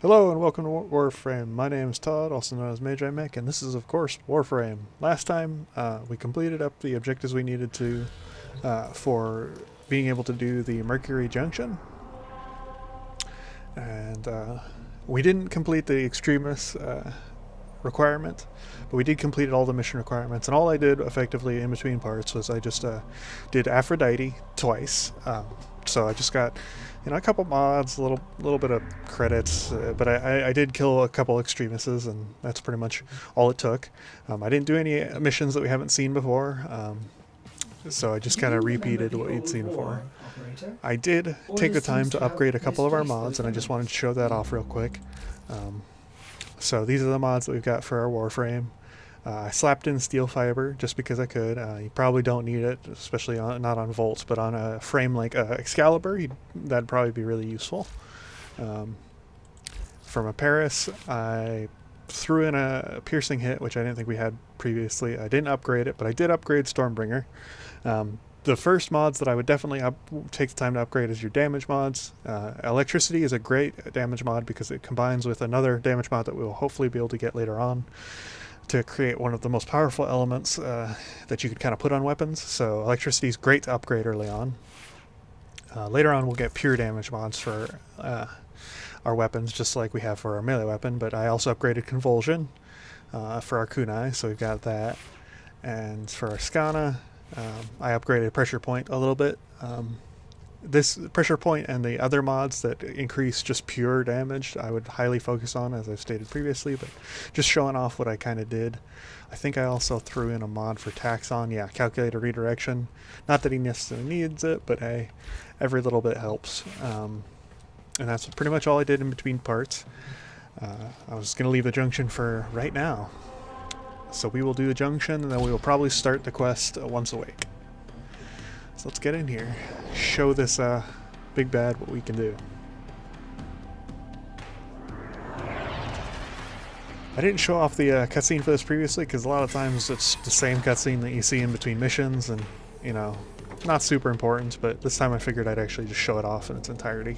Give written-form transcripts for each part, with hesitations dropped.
Hello and welcome to Warframe. My name is Todd, also known as Magi Mech, and this is, of course, Warframe. Last time, we completed up the objectives we needed to for being able to do the Mercury Junction, and we didn't complete the Extremis requirement, but we did complete all the mission requirements. And all I did effectively in between parts was I just did Aphrodite twice. So I just got a couple mods, a little bit of credits, but I did kill a couple extremists, and that's pretty much all it took. I didn't do any missions that we haven't seen before, so I just kind of repeated what we'd seen before. I did take the time to upgrade a couple of our mods, and I just wanted to show that off real quick. So these are the mods that we've got for our Warframe. I slapped in steel fiber just because I could. You probably don't need it, especially not on Volts, but on a frame like Excalibur, that'd probably be really useful. From a Paris, I threw in a piercing hit, which I didn't think we had previously. I didn't upgrade it, but I did upgrade Stormbringer. The first mods that I would definitely take the time to upgrade is your damage mods. Electricity is a great damage mod because it combines with another damage mod that we will hopefully be able to get later on to create one of the most powerful elements that you could kind of put on weapons. So electricity is great to upgrade early on. Later on we'll get pure damage mods for our weapons, just like we have for our melee weapon, but I also upgraded Convulsion for our kunai, so we've got that. And for our Skana, I upgraded Pressure Point a little bit. This Pressure Point and the other mods that increase just pure damage I would highly focus on, as I've stated previously, but just showing off what I kind of did. I think I also threw in a mod for Taxon, Calculated Redirection. Not that he necessarily needs it, but hey, every little bit helps. And that's pretty much all I did in between parts. I was going to leave the junction for right now. So we will do the junction, and then we will probably start the quest once awake. So let's get in here, show this big bad what we can do. I didn't show off the cutscene for this previously because a lot of times it's the same cutscene that you see in between missions, and not super important, but this time I figured I'd actually just show it off in its entirety.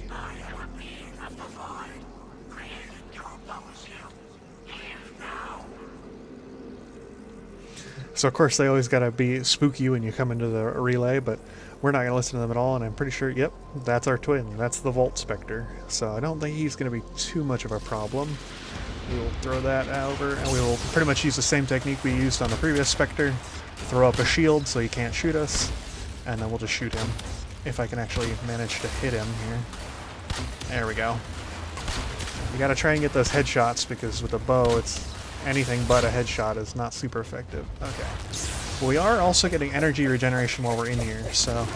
So of course they always gotta be spooky when you come into the relay, but we're not gonna listen to them at all, and I'm pretty sure, yep, that's our twin. That's the Volt Spectre. So I don't think he's gonna be too much of a problem. We will throw that over, and we will pretty much use the same technique we used on the previous Spectre. Throw up a shield so he can't shoot us, and then we'll just shoot him. If I can actually manage to hit him here. There we go. You gotta try and get those headshots, because with a bow, it's anything but a headshot is not super effective. Okay. Well, we are also getting energy regeneration while we're in here, so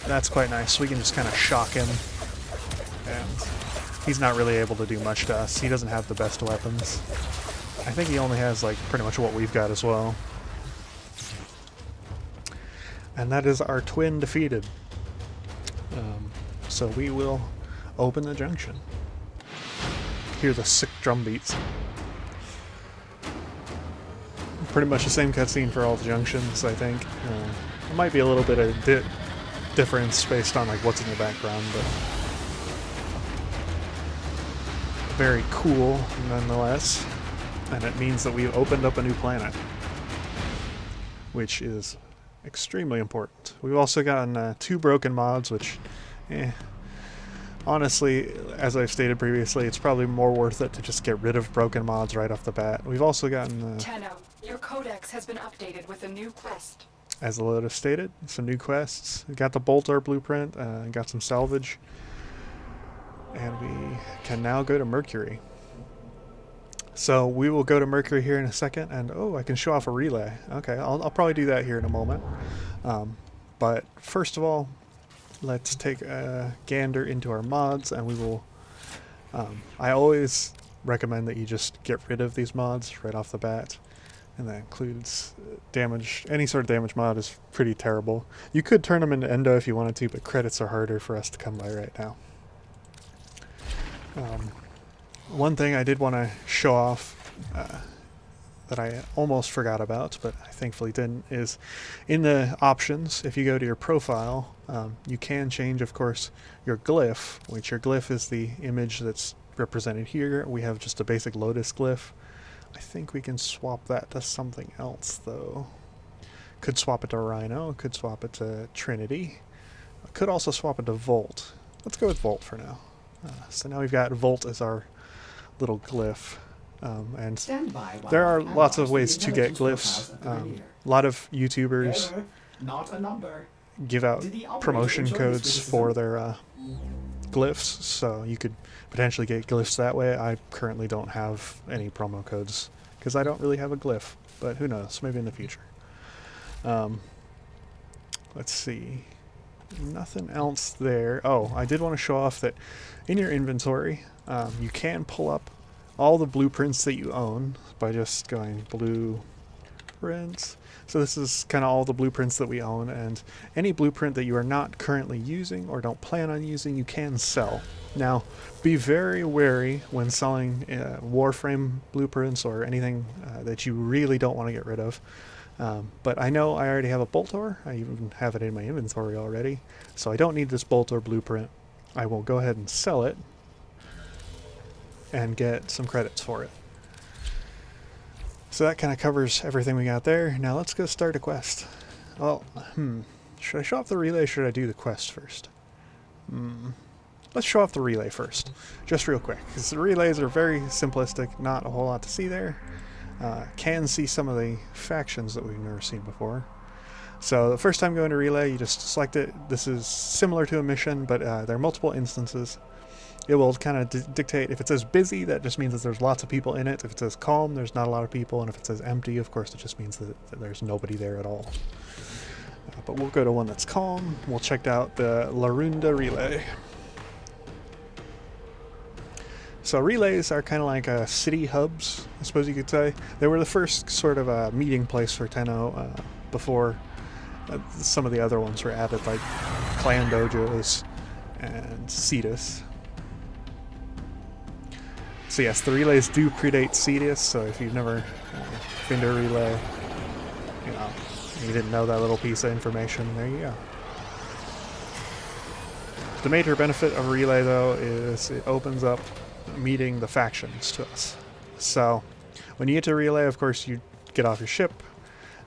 that's quite nice. We can just kind of shock him, and he's not really able to do much to us. He doesn't have the best weapons. I think he only has like pretty much what we've got as well. And that is our twin defeated. So we will open the junction. Hear the sick drum beats. Pretty much the same cutscene for all the junctions, I think. There might be a little bit of difference based on like what's in the background, but very cool nonetheless. And it means that we've opened up a new planet, which is extremely important. We've also gotten 2 broken mods, which, honestly, as I've stated previously, it's probably more worth it to just get rid of broken mods right off the bat. We've also gotten Tenno, your codex has been updated with a new quest. As the load has stated, some new quests. We got the Boltar blueprint, got some salvage, and we can now go to Mercury. So we will go to Mercury here in a second, and oh, I can show off a relay. Okay, I'll probably do that here in a moment. But first of all, let's take a gander into our mods, and we will... I always recommend that you just get rid of these mods right off the bat. And that includes damage. Any sort of damage mod is pretty terrible. You could turn them into endo if you wanted to, but credits are harder for us to come by right now. One thing I did want to show off that I almost forgot about, but I thankfully didn't, is in the options, if you go to your profile, you can change, of course, your glyph, which your glyph is the image that's represented here. We have just a basic lotus glyph. I think we can swap that to something else, though. Could swap it to Rhino, could swap it to Trinity. Could also swap it to Volt. Let's go with Volt for now. So now we've got Volt as our little glyph. And there are lots of ways to get glyphs. A lot of YouTubers give out promotion codes for their glyphs, so you could potentially get glyphs that way. I currently don't have any promo codes because I don't really have a glyph, but who knows, maybe in the future. Let's see. Nothing else there. Oh, I did want to show off that in your inventory, you can pull up all the blueprints that you own by just going blueprints. So this is kind of all the blueprints that we own, and any blueprint that you are not currently using or don't plan on using, you can sell. Now, be very wary when selling Warframe blueprints or anything that you really don't want to get rid of. But I know I already have a Boltor. I even have it in my inventory already, so I don't need this Boltor blueprint. I will go ahead and sell it and get some credits for it. So that kind of covers everything we got there. Now let's go start a quest. Well, should I show off the relay or should I do the quest first? Let's show off the relay first, just real quick, because the relays are very simplistic, not a whole lot to see there. Can see some of the factions that we've never seen before. So the first time going to relay, you just select it. This is similar to a mission, but there are multiple instances. It will kind of dictate. If it says busy, that just means that there's lots of people in it. If it says calm, there's not a lot of people. And if it says empty, of course, it just means that there's nobody there at all. But we'll go to one that's calm. We'll check out the Larunda relay. So relays are kind of like city hubs, I suppose you could say. They were the first sort of meeting place for Tenno before some of the other ones were added, like clan dojos and Cetus. So yes, the relays do predate Cetus, so if you've never been to a relay, you didn't know that little piece of information, there you go. The major benefit of a relay, though, is it opens up meeting the factions to us. So when you get to relay, of course, you get off your ship,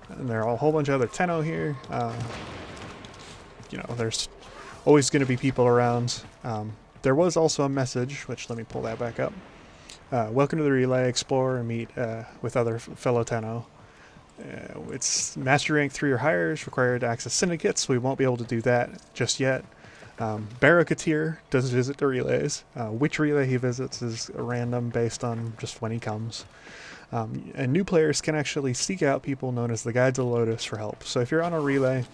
and there are a whole bunch of other Tenno here. There's always going to be people around. There was also a message, which let me pull that back up. Welcome to the relay, explore and meet with other fellow Tenno. It's mastery rank 3 or higher is required to access syndicates. We won't be able to do that just yet. Barakatir does visit the relays. Which relay he visits is random based on just when he comes. And new players can actually seek out people known as the Guides of the Lotus for help. So if you're on a relay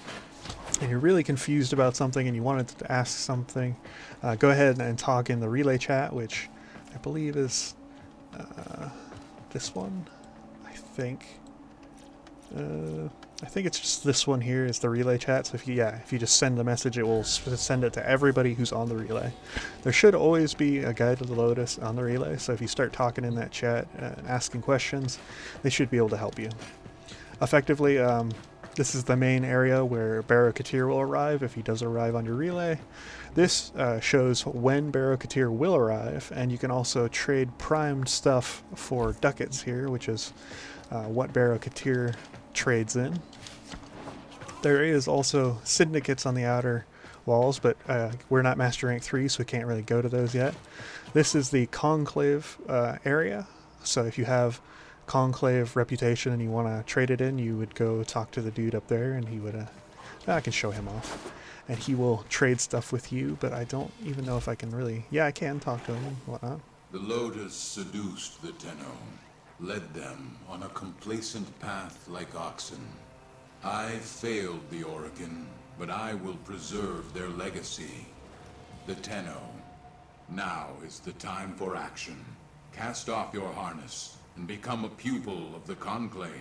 and you're really confused about something and you wanted to ask something, go ahead and talk in the relay chat, which I believe is this one. I think it's just this one here is the relay chat. So if you just send the message, it will send it to everybody who's on the relay. There should always be a Guide to the Lotus on the relay, so if you start talking in that chat and asking questions, they should be able to help you. Effectively, this is the main area where Barakatir will arrive if he does arrive on your relay. This shows when Barakatir will arrive, and you can also trade primed stuff for ducats here, which is what Barakatir trades in. There is also syndicates on the outer walls, but we're not master rank 3, so we can't really go to those yet. This is the conclave area, so if you have conclave reputation and you want to trade it in, you would go talk to the dude up there, and he would I can show him off, and he will trade stuff with you, but I don't even know if I can really, I can talk to him and whatnot. The Lotus seduced the Tenno, led them on a complacent path like oxen. I failed the Orokin, but I will preserve their legacy. The Tenno. Now is the time for action. Cast off your harness and become a pupil of the Conclave.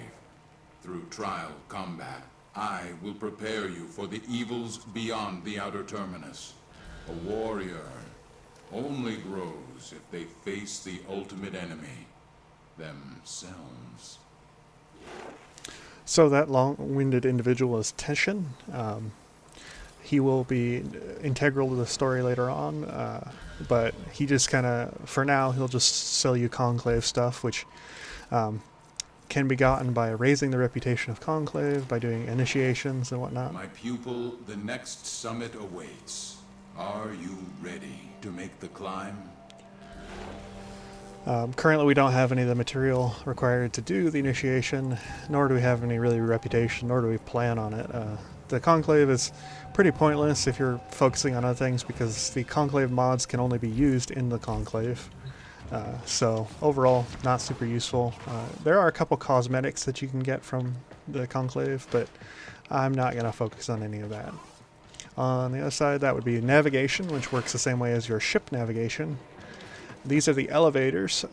Through trial combat, I will prepare you for the evils beyond the outer terminus. A warrior only grows if they face the ultimate enemy, themselves. So that long-winded individual is Teshin. he will be integral to the story later on, but he just kind of, for now, he'll just sell you Conclave stuff, which can be gotten by raising the reputation of Conclave, by doing initiations and whatnot. My pupil, the next summit awaits. Are you ready to make the climb? Currently we don't have any of the material required to do the initiation, nor do we have any really reputation, nor do we plan on it. The Conclave is pretty pointless if you're focusing on other things, because the Conclave mods can only be used in the Conclave. So overall, not super useful. There are a couple cosmetics that you can get from the Conclave, but I'm not going to focus on any of that. On the other side, that would be navigation, which works the same way as your ship navigation. These are the elevators.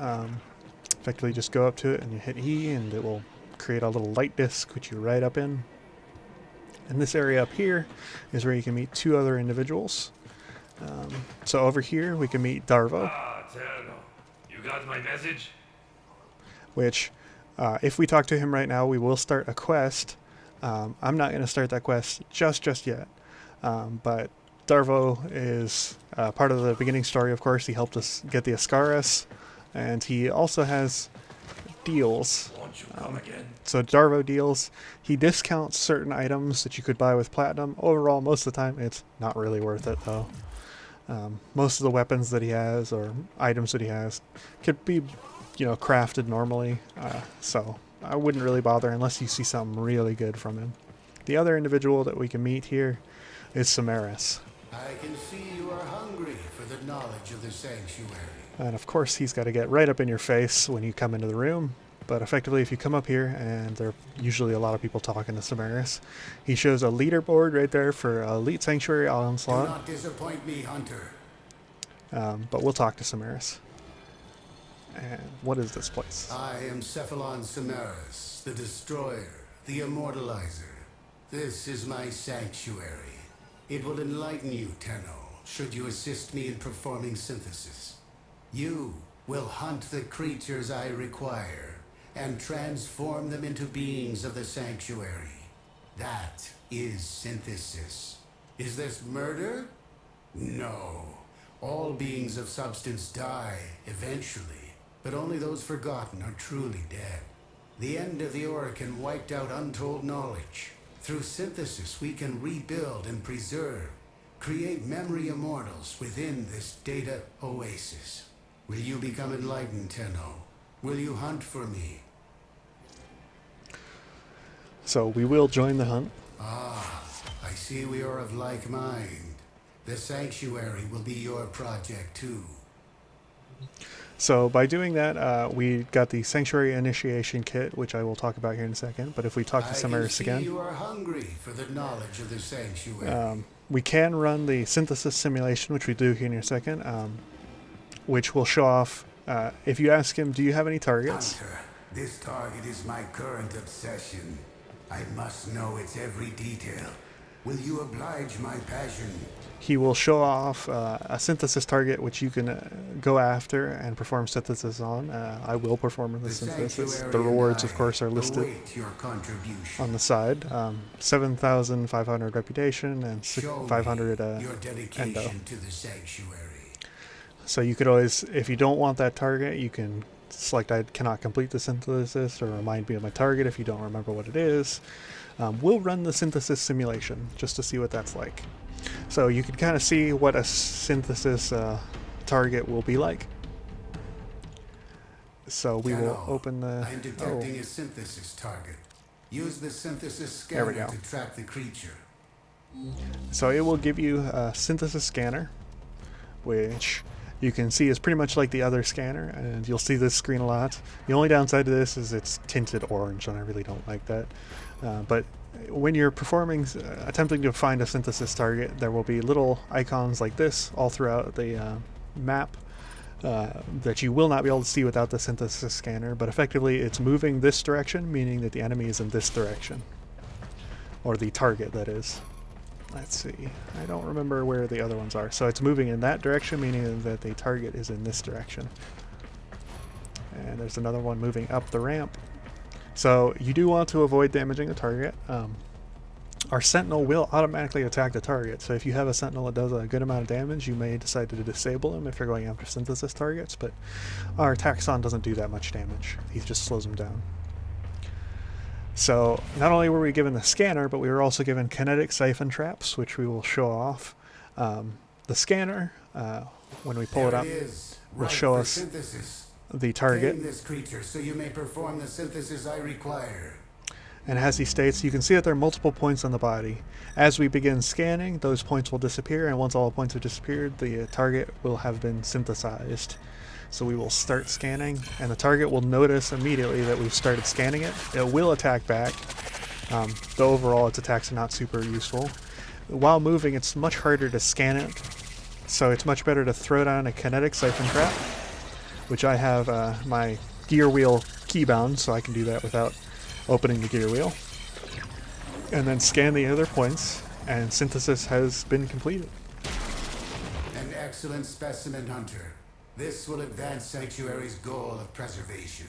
Effectively just go up to it and you hit E and it will create a little light disc which you ride up in. And this area up here is where you can meet two other individuals. So over here we can meet Darvo. You got my message? Which, if we talk to him right now, we will start a quest. I'm not going to start that quest just yet. But Darvo is part of the beginning story, of course. He helped us get the Ascaris, and he also has deals. Won't you come again? So Darvo deals. He discounts certain items that you could buy with platinum. Overall, most of the time, it's not really worth it, though. Most of the weapons that he has, or items that he has, could be, crafted normally. So I wouldn't really bother unless you see something really good from him. The other individual that we can meet here is Samaris. I can see you are hungry for the knowledge of the sanctuary. And of course he's got to get right up in your face when you come into the room. But effectively, if you come up here, and there are usually a lot of people talking to Samaris, he shows a leaderboard right there for Elite Sanctuary Onslaught. Do not disappoint me, Hunter. But we'll talk to Samaris. And what is this place? I am Cephalon Samaris, the Destroyer, the Immortalizer. This is my sanctuary. It will enlighten you, Tenno, should you assist me in performing synthesis. You will hunt the creatures I require and transform them into beings of the sanctuary. That is synthesis. Is this murder? No. All beings of substance die, eventually, but only those forgotten are truly dead. The end of the Orokin wiped out untold knowledge. Through synthesis, we can rebuild and preserve, create memory immortals within this data oasis. Will you become enlightened, Tenno? Will you hunt for me? So we will join the hunt. Ah, I see we are of like mind. The sanctuary will be your project too. So by doing that, we got the Sanctuary Initiation Kit, which I will talk about here in a second. But if we talk to Samaris again, you are hungry for the knowledge of the sanctuary. we can run the synthesis simulation, which we do here in a second, which will show off. If you ask him, do you have any targets? Hunter, this target is my current obsession. I must know its every detail. Will you oblige my passion? He will show off a synthesis target which you can go after and perform synthesis on. I will perform the synthesis. The rewards, of course, are listed on the side. 7,500 reputation and 500 your dedication endo. to the sanctuary. So you could always, if you don't want that target, you can select I cannot complete the synthesis, or remind me of my target if you don't remember what it is. We'll run the synthesis simulation just to see what that's like. So you can kind of see what a synthesis target will be like. So we will open the... I'm detecting a synthesis target. Use the synthesis There we scanner go. to track the creature. So it will give you a synthesis scanner, which you can see is pretty much like the other scanner, and you'll see this screen a lot. The only downside to this is it's tinted orange, and I really don't like that. But when you're performing, attempting to find a synthesis target, there will be little icons like this all throughout the map that you will not be able to see without the synthesis scanner, but effectively it's moving this direction, meaning that the enemy is in this direction. Or the target, that is. Let's see, I don't remember where the other ones are. So it's moving in that direction, meaning that the target is in this direction. And there's another one moving up the ramp. So you do want to avoid damaging the target. our sentinel will automatically attack the target. So if you have a sentinel that does a good amount of damage, you may decide to disable him if you're going after synthesis targets, but our Taxon doesn't do that much damage. He just slows them down. So not only were we given the scanner, but we were also given kinetic siphon traps, which we will show off. The scanner, when we pull it up, will show us the target. Tame this creature so you may perform the synthesis I require. And as he states, you can see that there are multiple points on the body. As we begin scanning, those points will disappear, and once all the points have disappeared, the target will have been synthesized. So we will start scanning, and the target will notice immediately that we've started scanning it. It will attack back, though overall its attacks are not super useful. While moving, it's much harder to scan it, so it's much better to throw down a kinetic siphon trap, which I have my gear wheel keybound, so I can do that without opening the gear wheel, and then scan the other points, and synthesis has been completed. An excellent specimen, Hunter. This will advance Sanctuary's goal of preservation.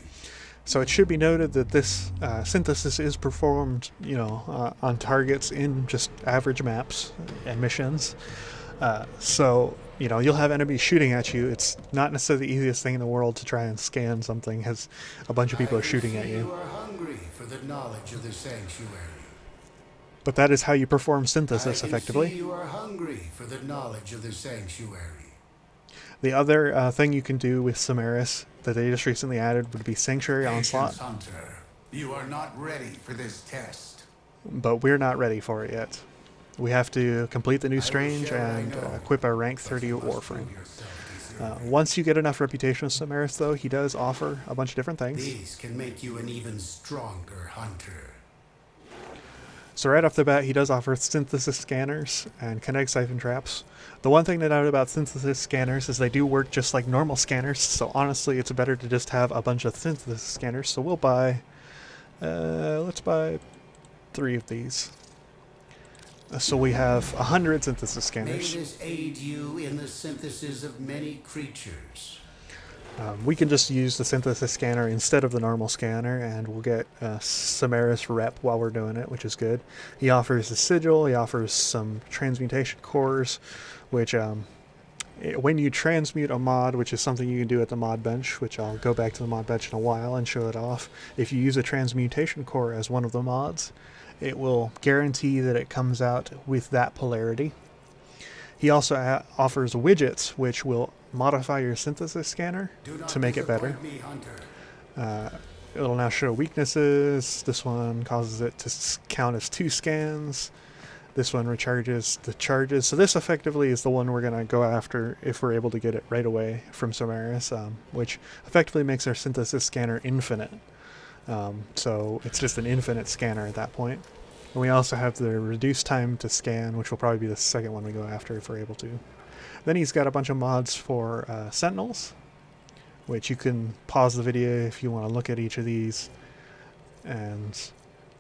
So it should be noted that this synthesis is performed, on targets in just average maps and missions. So you'll have enemies shooting at you. It's not necessarily the easiest thing in the world to try and scan something as a bunch of people are shooting at You you. are hungry for the knowledge of the Sanctuary. But that is how you perform synthesis I effectively. see you are hungry for the knowledge of the Sanctuary. The other thing you can do with Samaris that they just recently added would be Sanctuary Onslaught, Patience, Hunter. You are not ready for this test. but we're not ready for it yet. We have to complete the new Strange and equip our rank 30 Warframe. Once you get enough reputation with Samaris, though, he does offer a bunch of different things. These can make you an even stronger hunter. So right off the bat, he does offer synthesis scanners and kinetic siphon traps. The one thing to note about synthesis scanners is they do work just like normal scanners, so honestly it's better to just have a bunch of synthesis scanners. So we'll buy, let's buy 3 of these. So we have 100 synthesis May scanners. this aid you in the synthesis of many creatures. We can just use the synthesis scanner instead of the normal scanner, and we'll get Samaris rep while we're doing it, which is good. He offers a sigil, he offers some transmutation cores, which when you transmute a mod, which is something you can do at the mod bench, which I'll go back to the mod bench in a while and show it off. If you use a transmutation core as one of the mods, it will guarantee that it comes out with that polarity. He also offers widgets, which will modify your synthesis scanner to make it better. Me, Hunter. It'll now show weaknesses. This one causes it to count as 2 scans. This one recharges the charges. So this effectively is the one we're going to go after if we're able to get it right away from Samaris, which effectively makes our synthesis scanner infinite. So it's just an infinite scanner at that point. And we also have the reduced time to scan, which will probably be the second one we go after if we're able to. Then he's got a bunch of mods for Sentinels, which you can pause the video if you want to look at each of these and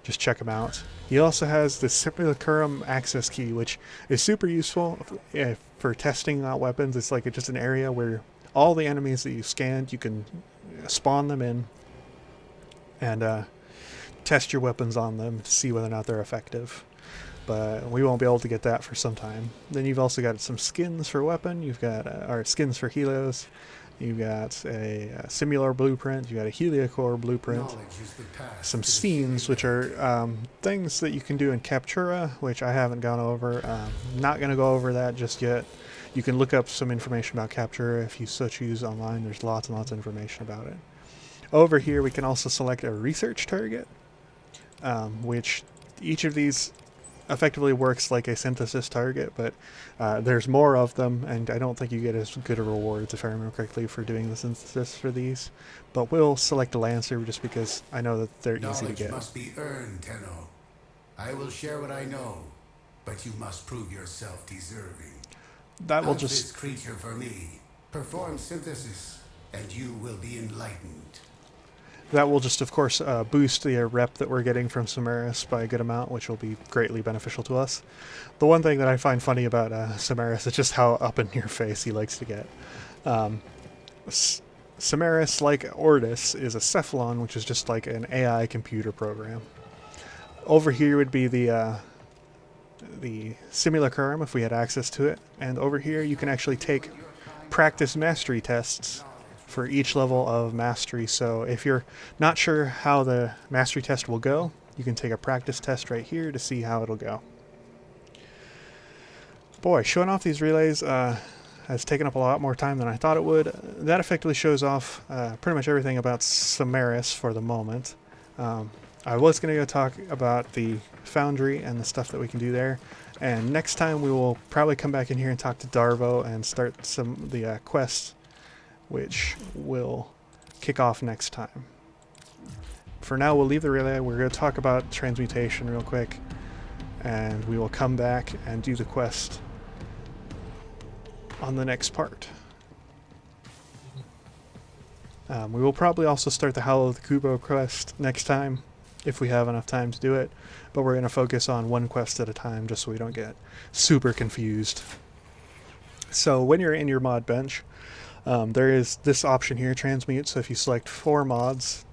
just check them out. He also has the Simulacrum access key, which is super useful for testing out weapons. It's like just an area where all the enemies that you scanned, you can spawn them in and test your weapons on them to see whether or not they're effective. But we won't be able to get that for some time. Then you've also got some skins for weapon. You've got or skins for helos. You've got a Simular blueprint. You've got a Heliocore blueprint. Some scenes, which are things that you can do in Captura, which I haven't gone over. Not going to go over that just yet. You can look up some information about Captura if you so choose online. There's lots and lots of information about it. Over here, we can also select a research target, which each of these effectively works like a synthesis target, but there's more of them, and I don't think you get as good a rewards, if I remember correctly, for doing the synthesis for these. But we'll select a Lancer just because I know that they're easy to get. Knowledge must be earned, Tenno. I will share what I know, but you must prove yourself deserving. That will Hunt just this creature for me. Perform synthesis, and you will be enlightened. That will just, of course, boost the rep that we're getting from Samaris by a good amount, which will be greatly beneficial to us. The one thing that I find funny about Samaris is just how up in your face he likes to get. Samaris, like Ordis, is a Cephalon, which is just like an AI computer program. Over here would be the the simulacrum if we had access to it, and over here you can actually take practice mastery tests for each level of mastery. So if you're not sure how the mastery test will go, you can take a practice test right here to see how it'll go. Boy, showing off these relays has taken up a lot more time than I thought it would. That effectively shows off pretty much everything about Samaris for the moment. I was going to go talk about the foundry and the stuff that we can do there, and next time we will probably come back in here and talk to Darvo and start the quests, which will kick off next time. For now, we'll leave the relay. We're going to talk about transmutation real quick, and we will come back and do the quest on the next part. We will probably also start the Howl of the Kubo quest next time, if we have enough time to do it, but we're going to focus on one quest at a time just so we don't get super confused. So when you're in your mod bench, there is this option here, transmute. So if you select 4 mods,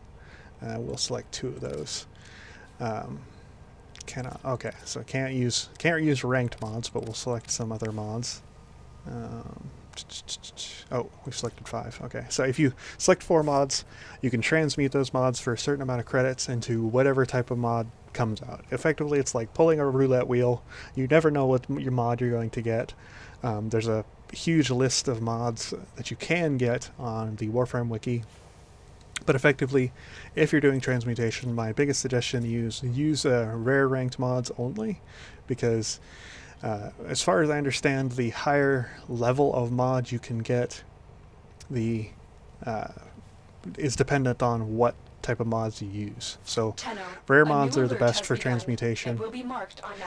we'll select 2 of those. Okay, so can't use ranked mods, but we'll select some other mods. Oh, we've selected 5. Okay, so if you select 4 mods, you can transmute those mods for a certain amount of credits into whatever type of mod comes out. Effectively, it's like pulling a roulette wheel. You never know what your mod you're going to get. There's a huge list of mods that you can get on the Warframe wiki. But effectively, if you're doing transmutation, my biggest suggestion is use rare ranked mods only, because as far as I understand, the higher level of mod you can get is dependent on what type of mods you use. So rare mods are the best for transmutation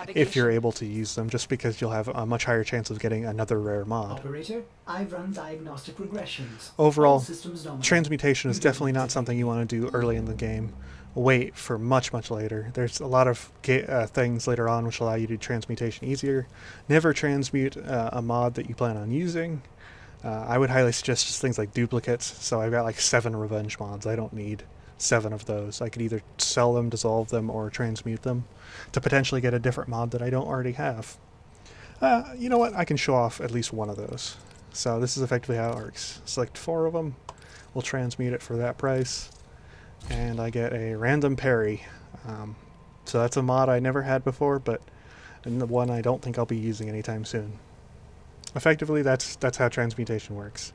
if you're able to use them, just because you'll have a much higher chance of getting another rare mod. Operator, I've run diagnostic regressions. Overall, All transmutation is definitely not something you want to do early in the game. Wait for much later. There's a lot of things later on which allow you to do transmutation easier. Never transmute a mod that you plan on using. I would highly suggest just things like duplicates. So I've got like 7 revenge mods. I don't need 7 of those. I could either sell them, dissolve them, or transmute them to potentially get a different mod that I don't already have. You know what? I can show off at least one of those. So this is effectively how it works. Select 4 of them. We'll transmute it for that price. And I get a random parry. So that's a mod I never had before, but the one I don't think I'll be using anytime soon. Effectively, that's how transmutation works.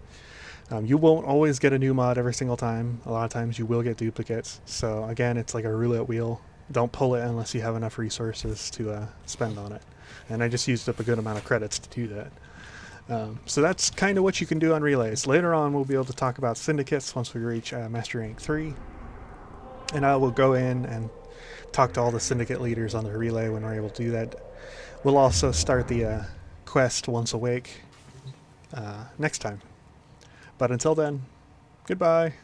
You won't always get a new mod every single time. A lot of times you will get duplicates. So again, it's like a roulette wheel. Don't pull it unless you have enough resources to spend on it. And I just used up a good amount of credits to do that. So that's kind of what you can do on relays. Later on, we'll be able to talk about syndicates once we reach Mastery Rank 3. And I will go in and talk to all the syndicate leaders on the relay when we're able to do that. We'll also start the quest Once Awake next time. But until then, goodbye.